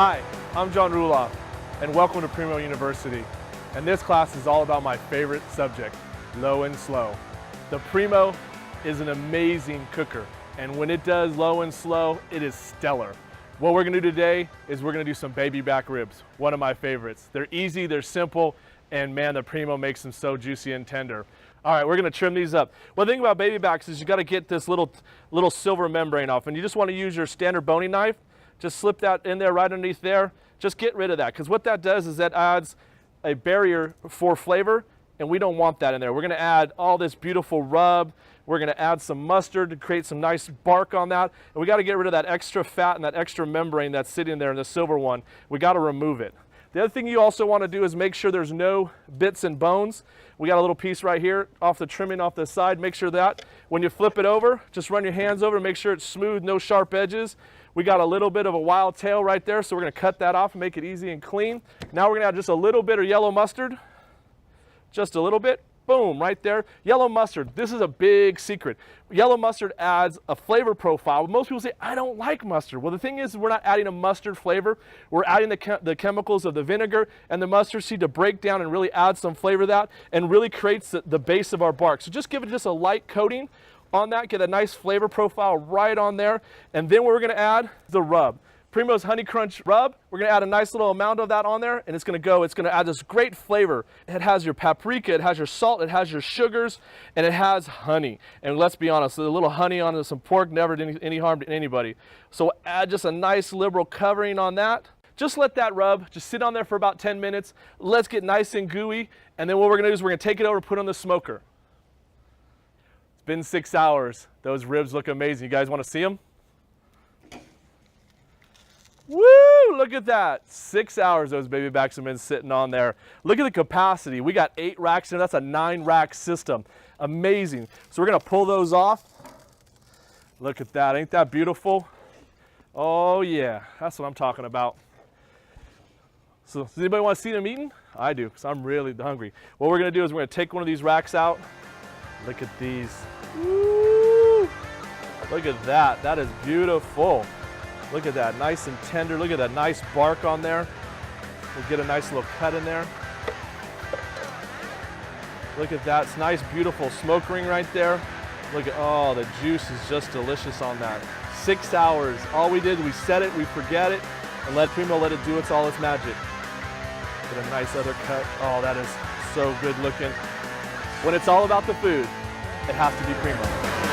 Hi, I'm John Ruloff, and welcome to Primo University. And this class is all about my favorite subject, low and slow. The Primo is an amazing cooker, and when it does low and slow, it is stellar. What we're gonna do today is we're gonna do some baby back ribs, one of my favorites. They're easy, they're simple, and man, the Primo makes them so juicy and tender. All right, we're gonna trim these up. One thing about baby backs is you gotta get this little silver membrane off, and you just wanna use your standard boning knife. Just slip that in there right underneath there. Just get rid of that, because what that does is that adds a barrier for flavor, and we don't want that in there. We're gonna add all this beautiful rub. We're gonna add some mustard to create some nice bark on that. And we gotta get rid of that extra fat and that extra membrane that's sitting there in the silver one. We gotta remove it. The other thing you also wanna do is make sure there's no bits and bones. We got a little piece right here off the trimming off the side. Make sure that when you flip it over, just run your hands over, make sure it's smooth, no sharp edges. We got a little bit of a wild tail right there, so we're gonna cut that off and make it easy and clean. Now we're gonna add just a little bit of yellow mustard, just a little bit, boom, right there. Yellow mustard, this is a big secret. Yellow mustard adds a flavor profile. Most people say, I don't like mustard. Well, the thing is, we're not adding a mustard flavor. We're adding the chemicals of the vinegar and the mustard seed to break down and really add some flavor to that and really creates the base of our bark. So just give it just a light coating on that, get a nice flavor profile right on there. And then we're gonna add the rub. Primo's Honey Crunch rub, we're gonna add a nice little amount of that on there, and it's gonna add this great flavor. It has your paprika, it has your salt, it has your sugars, and it has honey. And let's be honest, a little honey on some pork never did any harm to anybody. So add just a nice liberal covering on that. Just let that rub, just sit on there for about 10 minutes. Let's get nice and gooey, and then what we're gonna do is we're gonna take it over, put it on the smoker. It's been 6 hours. Those ribs look amazing. You guys wanna see them? Woo, look at that. 6 hours those baby backs have been sitting on there. Look at the capacity. We got 8 racks in. That's a 9-rack system. Amazing. So we're gonna pull those off. Look at that, ain't that beautiful? Oh yeah, that's what I'm talking about. So does anybody want to see them eating? I do, because I'm really hungry. What we're gonna do is we're gonna take one of these racks out. Look at these. Woo! Look at that, that is beautiful. Look at that, nice and tender. Look at that nice bark on there. We'll get a nice little cut in there. Look at that, it's nice, beautiful smoke ring right there. Look at, oh, the juice is just delicious on that. 6 hours, all we did, we set it, we forget it, and let Primo let it do all its magic. Get a nice other cut. Oh, that is so good looking. When it's all about the food, it has to be Primo.